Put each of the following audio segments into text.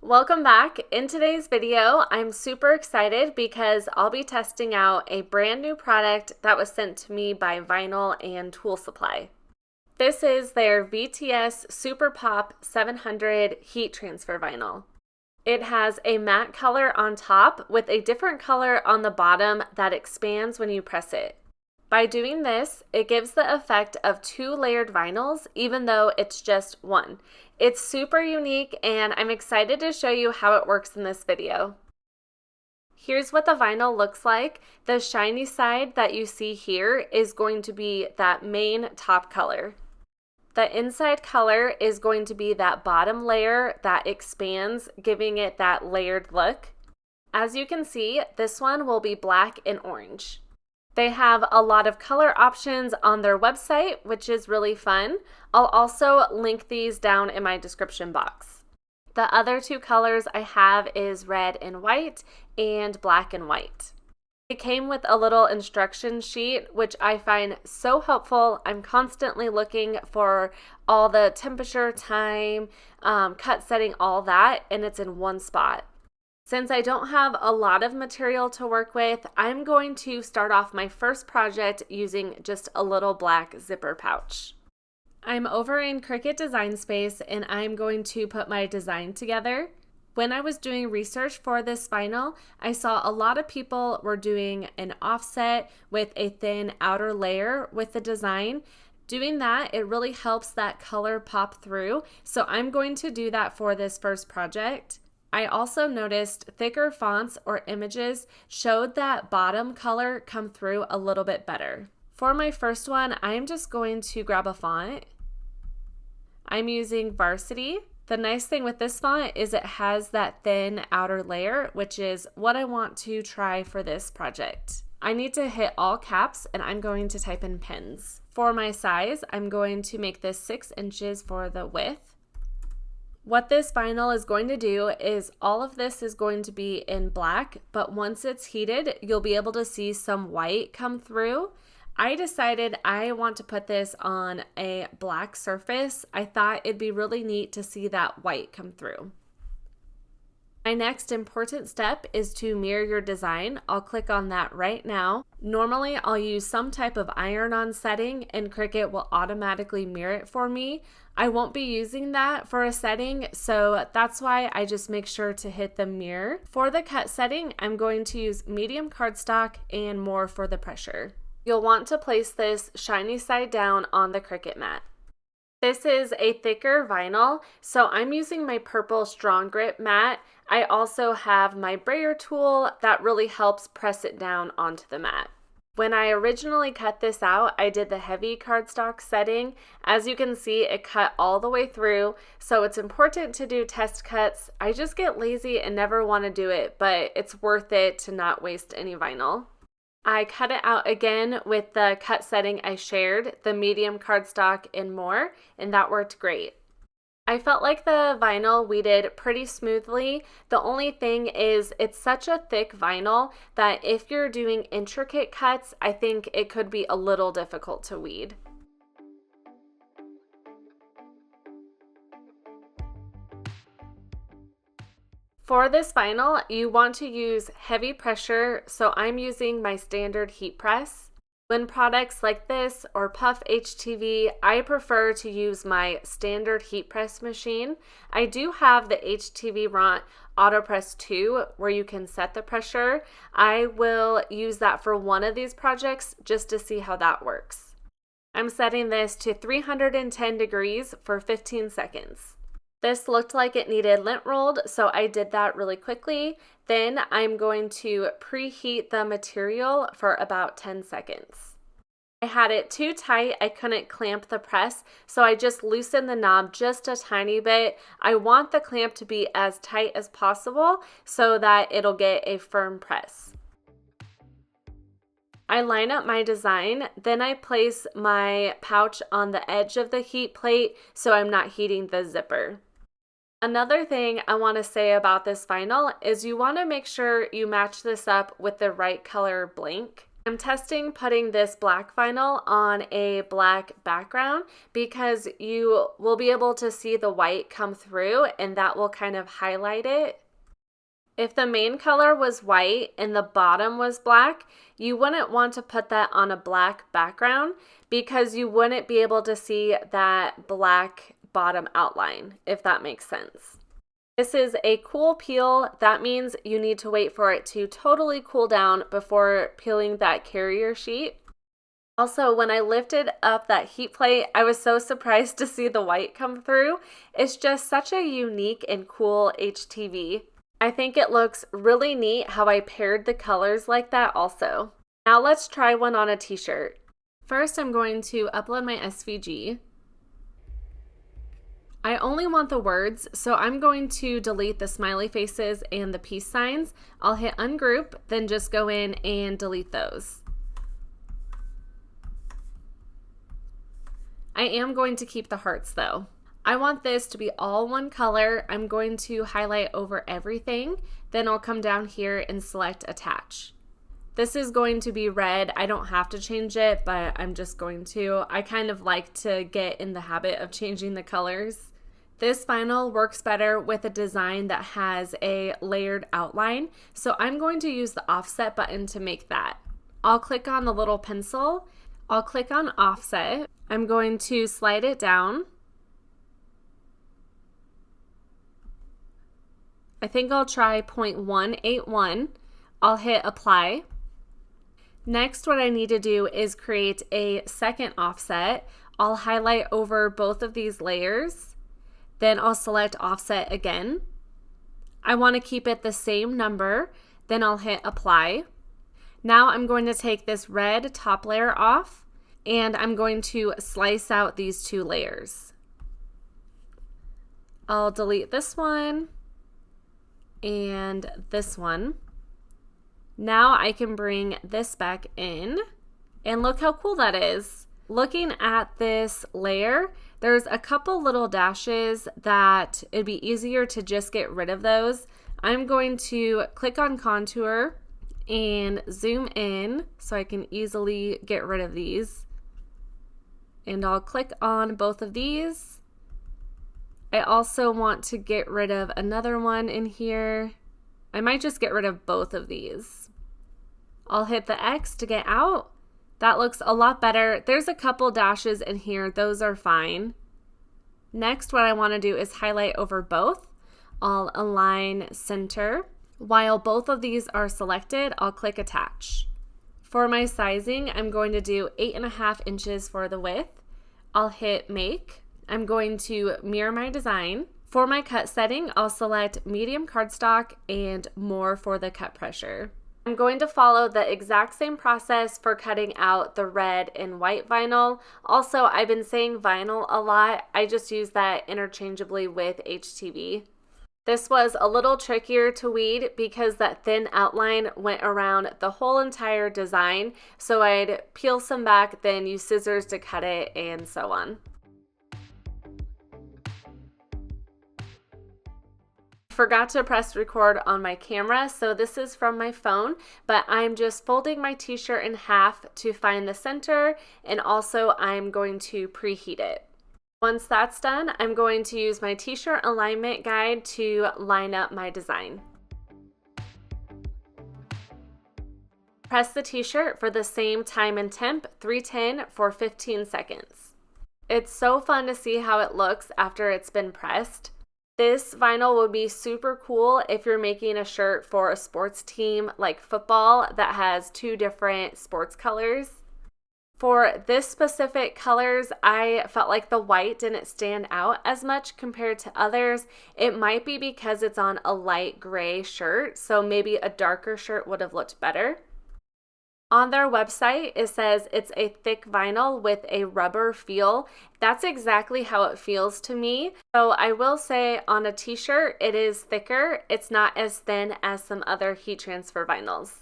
Welcome back. In today's video, I'm super excited because I'll be testing out a brand new product that was sent to me by Vinyl and Tool Supply. This is their VTS Super Pop 700 heat transfer vinyl. It has a matte color on top with a different color on the bottom that expands when you press it. By doing this, it gives the effect of two layered vinyls, even though it's just one. It's super unique, and I'm excited to show you how it works in this video. Here's what the vinyl looks like. The shiny side that you see here is going to be that main top color. The inside color is going to be that bottom layer that expands, giving it that layered look. As you can see, this one will be black and orange. They have a lot of color options on their website, which is really fun. I'll also link these down in my description box. The other two colors I have is red and white and black and white. It came with a little instruction sheet, which I find so helpful. I'm constantly looking for all the temperature, time, cut setting, all that, and it's in one spot. Since I don't have a lot of material to work with, I'm going to start off my first project using just a little black zipper pouch. I'm over in Cricut Design Space and I'm going to put my design together. When I was doing research for this vinyl, I saw a lot of people were doing an offset with a thin outer layer with the design. Doing that, it really helps that color pop through, so I'm going to do that for this first project. I also noticed thicker fonts or images showed that bottom color come through a little bit better. For my first one, I'm just going to grab a font. I'm using Varsity. The nice thing with this font is it has that thin outer layer, which is what I want to try for this project. I need to hit all caps and I'm going to type in pens. For my size, I'm going to make this 6 inches for the width. What this vinyl is going to do is all of this is going to be in black, but once it's heated, you'll be able to see some white come through. I decided I want to put this on a black surface. I thought it'd be really neat to see that white come through. My next important step is to mirror your design. I'll click on that right now. Normally, I'll use some type of iron-on setting and Cricut will automatically mirror it for me. I won't be using that for a setting, so that's why I just make sure to hit the mirror. For the cut setting, I'm going to use medium cardstock and more for the pressure. You'll want to place this shiny side down on the Cricut mat. This is a thicker vinyl, so I'm using my purple strong grip mat. I also have my brayer tool that really helps press it down onto the mat. When I originally cut this out, I did the heavy cardstock setting. As you can see, it cut all the way through, so it's important to do test cuts. I just get lazy and never want to do it, but it's worth it to not waste any vinyl. I cut it out again with the cut setting I shared, the medium cardstock and more, and that worked great. I felt like the vinyl weeded pretty smoothly. The only thing is it's such a thick vinyl that if you're doing intricate cuts, I think it could be a little difficult to weed. For this vinyl, you want to use heavy pressure, so I'm using my standard heat press. When products like this or Puff HTV, I prefer to use my standard heat press machine. I do have the HTV Ront AutoPress 2 where you can set the pressure. I will use that for one of these projects just to see how that works. I'm setting this to 310 degrees for 15 seconds. This looked like it needed lint rolled, so I did that really quickly. Then I'm going to preheat the material for about 10 seconds. I had it too tight, I couldn't clamp the press, so I just loosened the knob just a tiny bit. I want the clamp to be as tight as possible so that it'll get a firm press. I line up my design, then I place my pouch on the edge of the heat plate so I'm not heating the zipper. Another thing I want to say about this vinyl is you want to make sure you match this up with the right color blank. I'm testing putting this black vinyl on a black background because you will be able to see the white come through and that will kind of highlight it. If the main color was white and the bottom was black, you wouldn't want to put that on a black background because you wouldn't be able to see that black bottom outline, if that makes sense. This is a cool peel. That means you need to wait for it to totally cool down before peeling that carrier sheet. Also, when I lifted up that heat plate, I was so surprised to see the white come through. It's just such a unique and cool HTV. I think it looks really neat how I paired the colors like that also. Now let's try one on a t-shirt. First, I'm going to upload my SVG. I only want the words, so I'm going to delete the smiley faces and the peace signs. I'll hit ungroup, then just go in and delete those. I am going to keep the hearts though. I want this to be all one color. I'm going to highlight over everything, then I'll come down here and select attach. This is going to be red. I don't have to change it, but I'm just going to. I kind of like to get in the habit of changing the colors. This vinyl works better with a design that has a layered outline, so I'm going to use the offset button to make that. I'll click on the little pencil. I'll click on offset. I'm going to slide it down. I think I'll try 0.181. I'll hit apply. Next, what I need to do is create a second offset. I'll highlight over both of these layers. Then I'll select offset again. I want to keep it the same number. Then I'll hit apply. Now I'm going to take this red top layer off and I'm going to slice out these two layers. I'll delete this one and this one. Now I can bring this back in and look how cool that is. Looking at this layer, there's a couple little dashes that it'd be easier to just get rid of those. I'm going to click on contour and zoom in so I can easily get rid of these. And I'll click on both of these. I also want to get rid of another one in here. I might just get rid of both of these. I'll hit the X to get out. That looks a lot better. There's a couple dashes in here. Those are fine. Next, what I want to do is highlight over both. I'll align center. While both of these are selected, I'll click attach. For my sizing, I'm going to do 8.5 inches for the width. I'll hit make. I'm going to mirror my design. For my cut setting, I'll select medium cardstock and more for the cut pressure. I'm going to follow the exact same process for cutting out the red and white vinyl. Also, I've been saying vinyl a lot. I just use that interchangeably with HTV. This was a little trickier to weed because that thin outline went around the whole entire design. So I'd peel some back, then use scissors to cut it, and so on. Forgot to press record on my camera, so this is from my phone, but I'm just folding my t-shirt in half to find the center, and also I'm going to preheat it. Once that's done, I'm going to use my t-shirt alignment guide to line up my design. Press the t-shirt for the same time and temp, 310 for 15 seconds. It's so fun to see how it looks after it's been pressed. This vinyl would be super cool if you're making a shirt for a sports team like football that has two different sports colors. For this specific colors, I felt like the white didn't stand out as much compared to others. It might be because it's on a light gray shirt, so maybe a darker shirt would have looked better. On their website, it says it's a thick vinyl with a rubber feel. That's exactly how it feels to me. So I will say on a t-shirt, it is thicker. It's not as thin as some other heat transfer vinyls.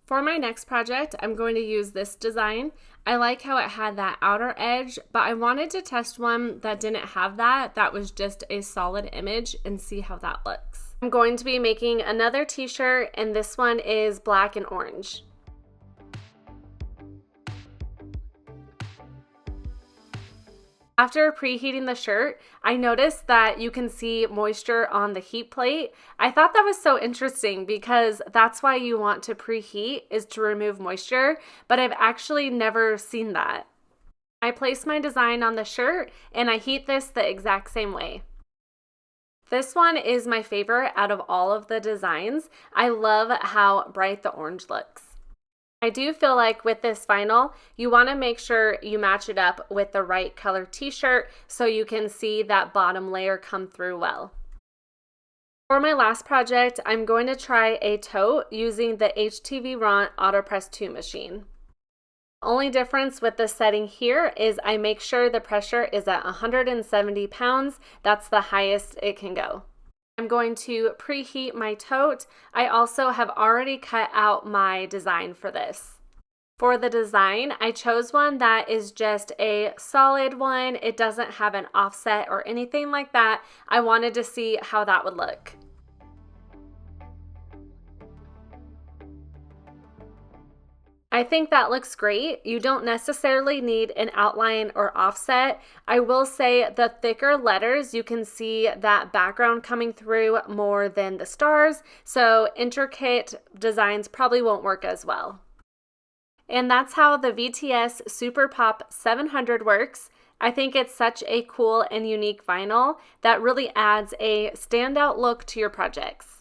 For my next project, I'm going to use this design. I like how it had that outer edge, but I wanted to test one that didn't have that. That was just a solid image and see how that looks. I'm going to be making another t-shirt, and this one is black and orange. After preheating the shirt, I noticed that you can see moisture on the heat plate. I thought that was so interesting because that's why you want to preheat, is to remove moisture, but I've actually never seen that. I place my design on the shirt and I heat this the exact same way. This one is my favorite out of all of the designs. I love how bright the orange looks. I do feel like with this vinyl, you want to make sure you match it up with the right color t-shirt so you can see that bottom layer come through well. For my last project, I'm going to try a tote using the HTV Ront AutoPress 2 machine. The only difference with this setting here is I make sure the pressure is at 170 pounds. That's the highest it can go. I'm going to preheat my tote. I also have already cut out my design for this. For the design, I chose one that is just a solid one. It doesn't have an offset or anything like that. I wanted to see how that would look. I think that looks great. You don't necessarily need an outline or offset. I will say the thicker letters, you can see that background coming through more than the stars, so intricate designs probably won't work as well. And that's how the VTS Super Pop 700 works. I think it's such a cool and unique vinyl that really adds a standout look to your projects.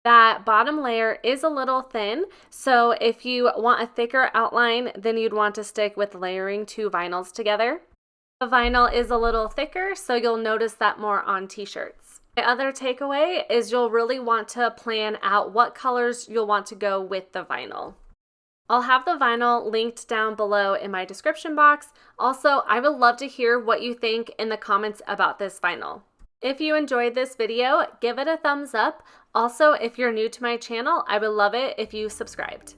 That bottom layer is a little thin, so if you want a thicker outline, then you'd want to stick with layering two vinyls together. The vinyl is a little thicker, so you'll notice that more on t-shirts. My other takeaway is you'll really want to plan out what colors you'll want to go with the vinyl. I'll have the vinyl linked down below in my description box. Also, I would love to hear what you think in the comments about this vinyl. If you enjoyed this video, give it a thumbs up. Also, if you're new to my channel, I would love it if you subscribed.